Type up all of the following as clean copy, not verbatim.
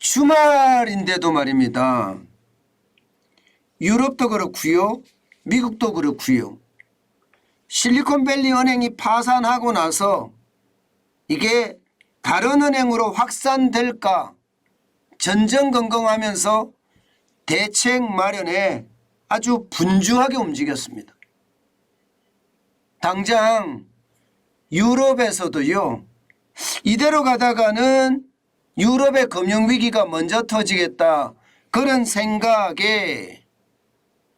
주말인데도 말입니다. 유럽도 그렇고요. 미국도 그렇고요. 실리콘밸리 은행이 파산하고 나서 이게 다른 은행으로 확산될까 전전긍긍하면서 대책 마련에 아주 분주하게 움직였습니다. 당장 유럽에서도요. 이대로 가다가는 유럽의 금융위기가 먼저 터지겠다. 그런 생각에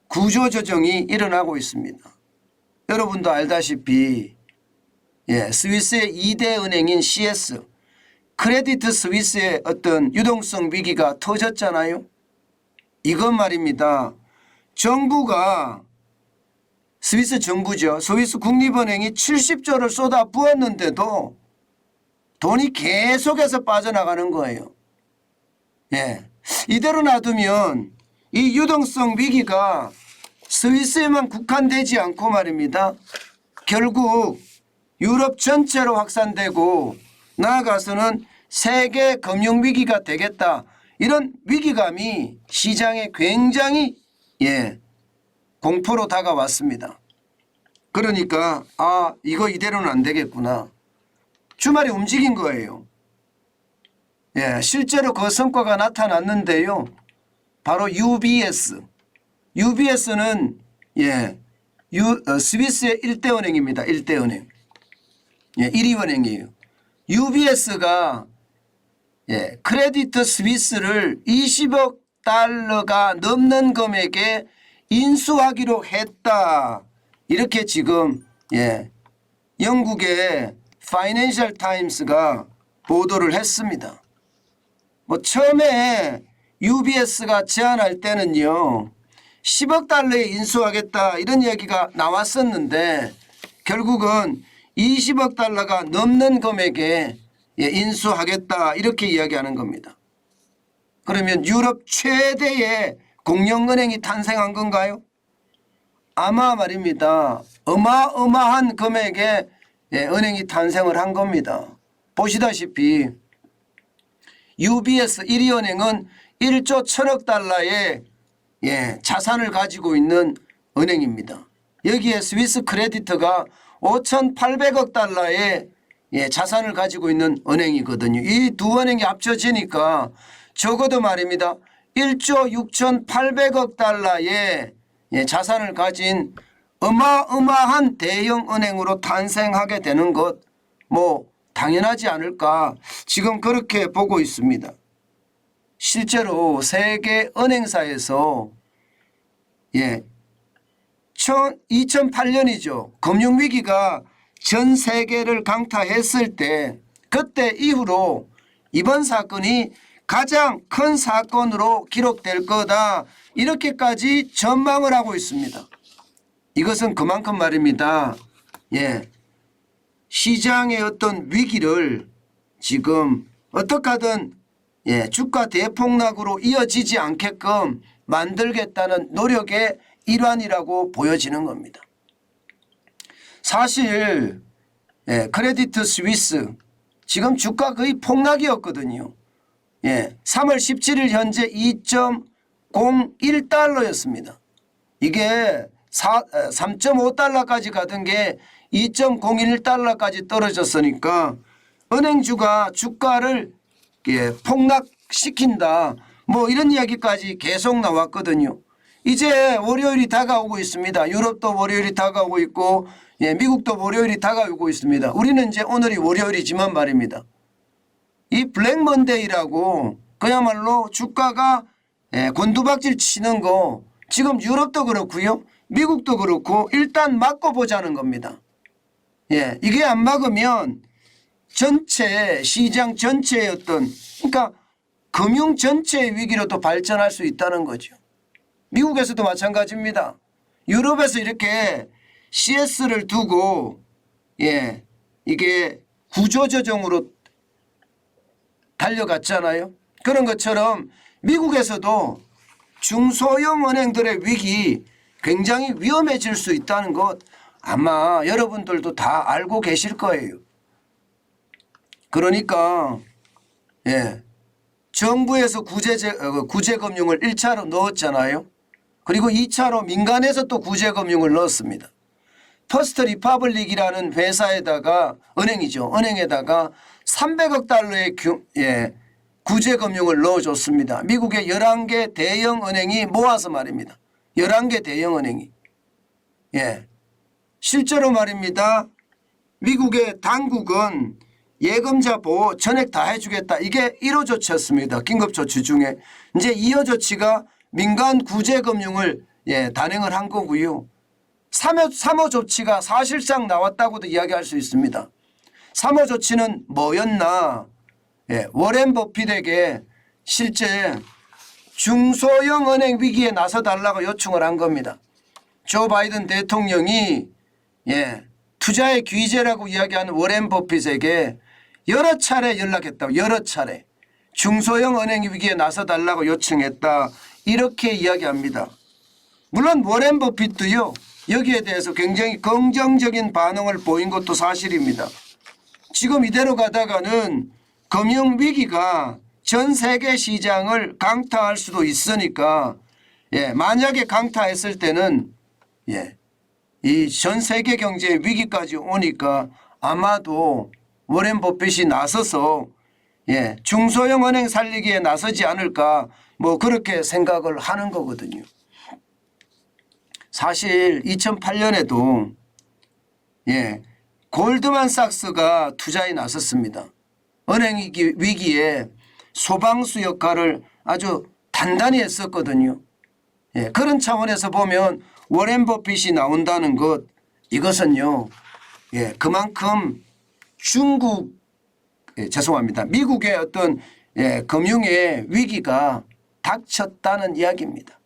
구조조정이 일어나고 있습니다. 여러분도 알다시피 스위스의 2대 은행인 CS, 크레디트 스위스의 어떤 유동성 위기가 터졌잖아요. 이건 말입니다. 정부가 스위스 정부죠. 스위스 국립은행이 70조를 쏟아 부었는데도 돈이 계속해서 빠져나가는 거예요. 이대로 놔두면 이 유동성 위기가 스위스에만 국한되지 않고 말입니다. 결국 유럽 전체로 확산되고 나아가서는 세계 금융위기가 되겠다. 이런 위기감이 시장에 굉장히 공포로 다가왔습니다. 그러니까 이거 이대로는 안 되겠구나. 주말에 움직인 거예요. 실제로 그 성과가 나타났는데요. 바로 UBS. UBS는 스위스의 1대 은행입니다. 1대 은행. 1위 은행이에요. UBS가 크레디트 스위스를 20억 달러가 넘는 금액에 인수하기로 했다. 이렇게 지금 영국의 파이낸셜 타임스가 보도를 했습니다. 처음에 UBS가 제안할 때는요. 10억 달러에 인수하겠다 이런 얘기가 나왔었는데 결국은 20억 달러가 넘는 금액에 인수하겠다 이렇게 이야기하는 겁니다. 그러면 유럽 최대의 공영은행이 탄생한 건가요? 아마 말입니다. 어마어마한 금액의 은행이 탄생을 한 겁니다. 보시다시피 UBS 1위 은행은 1조 1000억 달러의 자산을 가지고 있는 은행입니다. 여기에 스위스 크레디트가 5,800억 달러의 자산을 가지고 있는 은행이거든요. 이 두 은행이 합쳐지니까 적어도 말입니다. 1조 6,800억 달러의 자산을 가진 어마어마한 대형 은행으로 탄생하게 되는 것 당연하지 않을까 지금 그렇게 보고 있습니다. 실제로 세계 은행사에서 2008년이죠. 금융위기가 전 세계를 강타했을 때 그때 이후로 이번 사건이 가장 큰 사건으로 기록될 거다. 이렇게까지 전망을 하고 있습니다. 이것은 그만큼 말입니다. 시장의 어떤 위기를 지금 어떻게 하든 주가 대폭락으로 이어지지 않게끔 만들겠다는 노력의 일환이라고 보여지는 겁니다. 사실 크레디트 스위스 지금 주가 거의 폭락이었거든요. 3월 17일 현재 2.01달러였습니다. 이게 3.5달러까지 가던 게 2.01달러까지 떨어졌으니까 은행주가 주가를 폭락시킨다. 이런 이야기까지 계속 나왔거든요. 이제 월요일이 다가오고 있습니다. 유럽도 월요일이 다가오고 있고 미국도 월요일이 다가오고 있습니다. 우리는 이제 오늘이 월요일이지만 말입니다. 이 블랙먼데이라고 그야말로 주가가 곤두박질 치는 거 지금 유럽도 그렇고요. 미국도 그렇고 일단 막고 보자는 겁니다. 이게 안 막으면 전체 시장 전체의 어떤 그러니까 금융 전체의 위기로 또 발전할 수 있다는 거죠. 미국에서도 마찬가지입니다. 유럽에서 이렇게 CS를 두고 이게 구조조정으로 달려갔잖아요. 그런 것처럼 미국에서도 중소형 은행들의 위기 굉장히 위험해질 수 있다는 것 아마 여러분들도 다 알고 계실 거예요. 그러니까 정부에서 구제금융을 1차로 넣었잖아요. 그리고 2차로 민간에서 또 구제금융을 넣었습니다. 퍼스트 리퍼블릭이라는 회사에다가 은행이죠. 은행에다가 300억 달러의 구제금융을 넣어줬습니다. 미국의 11개 대형 은행이 모아서 말입니다. 11개 대형 은행이. 실제로 말입니다. 미국의 당국은 예금자 보호 전액 다 해주겠다. 이게 1호 조치였습니다. 긴급조치 중에. 이제 2호 조치가 민간 구제금융을 단행을 한 거고요. 3호 조치가 사실상 나왔다고도 이야기할 수 있습니다. 3호 조치는 뭐였나. 워렌 버핏에게 실제 중소형 은행 위기에 나서달라고 요청을 한 겁니다. 조 바이든 대통령이 투자의 귀재라고 이야기하는 워렌 버핏에게 여러 차례 연락했다고. 여러 차례 중소형 은행 위기에 나서달라고 요청했다. 이렇게 이야기합니다. 물론 워렌 버핏도요. 여기에 대해서 굉장히 긍정적인 반응을 보인 것도 사실입니다. 지금 이대로 가다가는 금융위기가 전 세계 시장을 강타할 수도 있으니까 만약에 강타했을 때는 이 전 세계 경제 위기까지 오니까 아마도 워렌 버핏이 나서서 중소형 은행 살리기에 나서지 않을까 뭐 그렇게 생각을 하는 거거든요. 사실 2008년에도 골드만삭스가 투자에 나섰습니다. 은행 위기에 소방수 역할을 아주 단단히 했었거든요. 그런 차원에서 보면 워렌 버핏이 나온다는 것, 이것은요 그만큼 미국의 어떤 금융의 위기가 닥쳤다는 이야기입니다.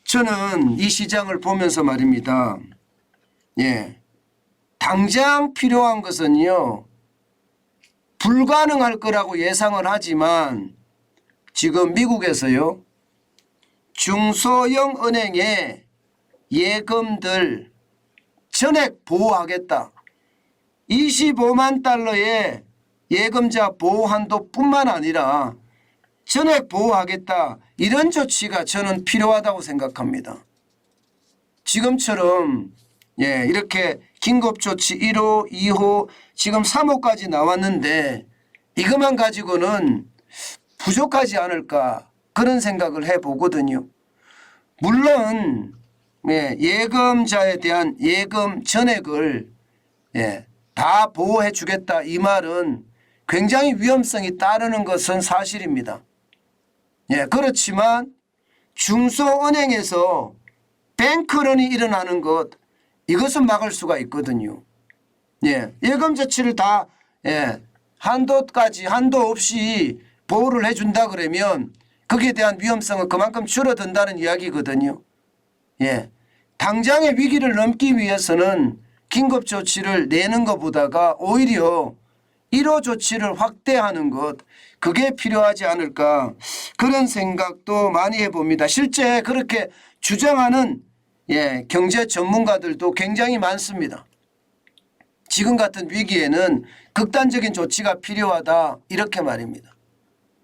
저는 이 시장을 보면서 말입니다. 당장 필요한 것은요 불가능할 거라고 예상을 하지만 지금 미국에서요 중소형 은행의 예금들 전액 보호하겠다. 25만 달러의 예금자 보호 한도뿐만 아니라 전액 보호하겠다. 이런 조치가 저는 필요하다고 생각합니다. 지금처럼 이렇게 긴급조치 1호, 2호, 지금 3호까지 나왔는데 이것만 가지고는 부족하지 않을까 그런 생각을 해보거든요. 물론 예금자에 대한 예금 전액을 다 보호해 주겠다 이 말은 굉장히 위험성이 따르는 것은 사실입니다. 그렇지만 중소은행에서 뱅크런이 일어나는 것 이것은 막을 수가 있거든요. 예금 조치를 다 한도 없이 보호를 해준다 그러면 거기에 대한 위험성은 그만큼 줄어든다는 이야기거든요. 당장의 위기를 넘기 위해서는 긴급조치를 내는 것보다가 오히려 1호 조치를 확대하는 것 그게 필요하지 않을까 그런 생각도 많이 해봅니다. 실제 그렇게 주장하는 경제 전문가들도 굉장히 많습니다. 지금 같은 위기에는 극단적인 조치가 필요하다 이렇게 말입니다.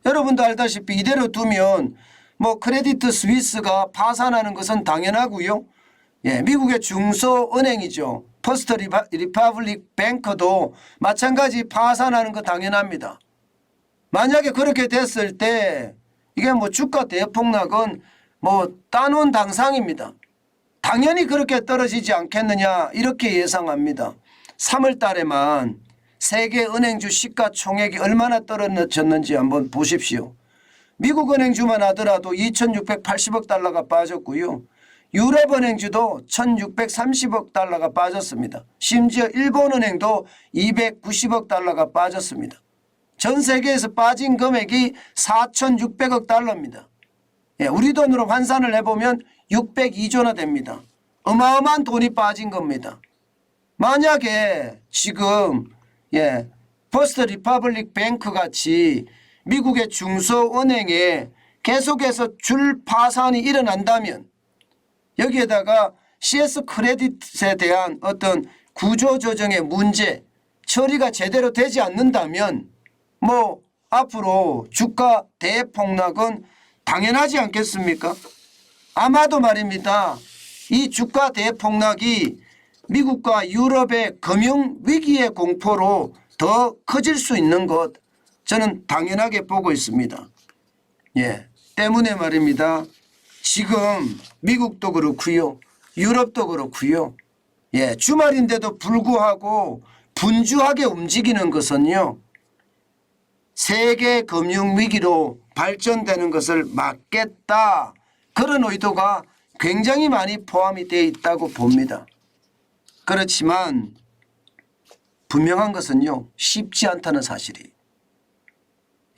여러분도 알다시피 이대로 두면 뭐 크레디트 스위스가 파산하는 것은 당연하고요. 미국의 중소은행이죠. 퍼스트 리퍼블릭 뱅크도 마찬가지 파산하는 거 당연합니다. 만약에 그렇게 됐을 때 이게 뭐 주가 대폭락은 뭐 따놓은 당상입니다. 당연히 그렇게 떨어지지 않겠느냐 이렇게 예상합니다. 3월 달에만 세계 은행주 시가총액이 얼마나 떨어졌는지 한번 보십시오. 미국 은행주만 하더라도 2,680억 달러가 빠졌고요. 유럽 은행주도 1,630억 달러가 빠졌습니다. 심지어 일본 은행도 290억 달러가 빠졌습니다. 전 세계에서 빠진 금액이 4,600억 달러입니다. 우리 돈으로 환산을 해보면 602조나 됩니다. 어마어마한 돈이 빠진 겁니다. 만약에 지금 퍼스트 리퍼블릭 뱅크 같이 미국의 중소은행에 계속해서 줄 파산이 일어난다면 여기에다가 CS 크레딧에 대한 어떤 구조조정의 문제 처리가 제대로 되지 않는다면 뭐 앞으로 주가 대폭락은 당연하지 않겠습니까? 아마도 말입니다. 이 주가 대폭락이 미국과 유럽의 금융 위기의 공포로 더 커질 수 있는 것 저는 당연하게 보고 있습니다. 예, 때문에 말입니다. 지금 미국도 그렇고요. 유럽도 그렇고요. 예, 주말인데도 불구하고 분주하게 움직이는 것은요. 세계 금융 위기로 발전되는 것을 막겠다. 그런 의도가 굉장히 많이 포함이 되어 있다고 봅니다. 그렇지만 분명한 것은요. 쉽지 않다는 사실이.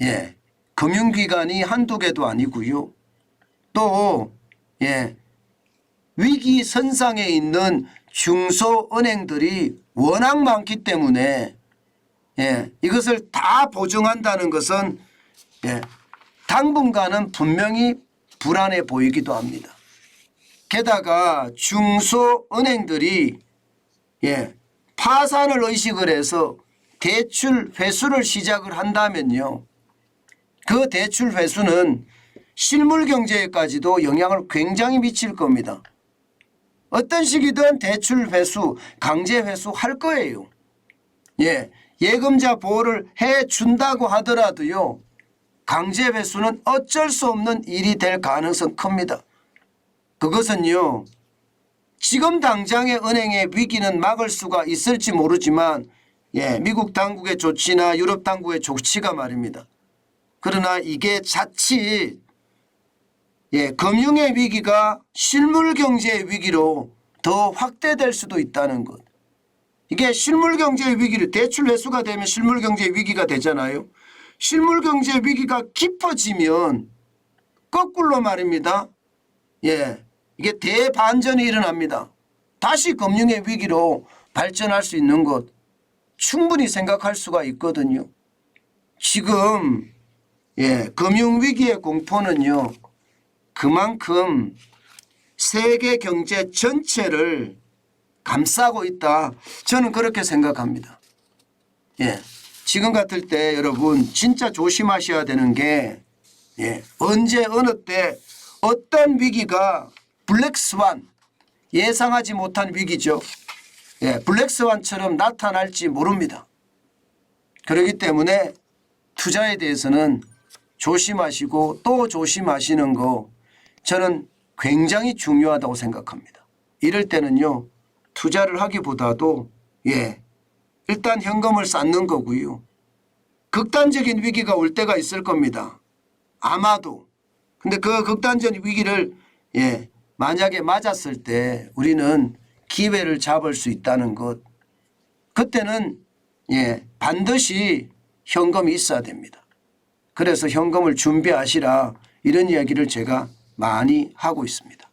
예, 금융기관이 한두 개도 아니고요. 또 위기 선상에 있는 중소은행들이 워낙 많기 때문에 이것을 다 보증한다는 것은 당분간은 분명히 불안해 보이기도 합니다. 게다가 중소은행들이 파산을 의식을 해서 대출 회수를 시작을 한다면요. 그 대출 회수는 실물 경제에까지도 영향을 굉장히 미칠 겁니다. 어떤 식이든 대출 회수, 강제 회수 할 거예요. 예금자 보호를 해준다고 하더라도요. 강제 회수는 어쩔 수 없는 일이 될 가능성 큽니다. 그것은요. 지금 당장의 은행의 위기는 막을 수가 있을지 모르지만 미국 당국의 조치나 유럽 당국의 조치가 말입니다. 그러나 이게 자칫 금융의 위기가 실물 경제의 위기로 더 확대될 수도 있다는 것. 이게 실물 경제의 위기를 대출 회수가 되면 실물 경제의 위기가 되잖아요. 실물 경제의 위기가 깊어지면 거꾸로 말입니다. 이게 대반전이 일어납니다. 다시 금융의 위기로 발전할 수 있는 것 충분히 생각할 수가 있거든요. 지금 금융위기의 공포는요. 그만큼 세계 경제 전체를 감싸고 있다. 저는 그렇게 생각합니다. 지금 같을 때 여러분 진짜 조심하셔야 되는 게 언제 어느 때 어떤 위기가 블랙스완 예상하지 못한 위기죠. 블랙스완처럼 나타날지 모릅니다. 그렇기 때문에 투자에 대해서는 조심하시고 또 조심하시는 거 저는 굉장히 중요하다고 생각합니다. 이럴 때는요. 투자를 하기보다도 일단 현금을 쌓는 거고요. 극단적인 위기가 올 때가 있을 겁니다. 아마도. 근데 그 극단적인 위기를 만약에 맞았을 때 우리는 기회를 잡을 수 있다는 것. 그때는 반드시 현금이 있어야 됩니다. 그래서 현금을 준비하시라 이런 이야기를 제가 많이 하고 있습니다.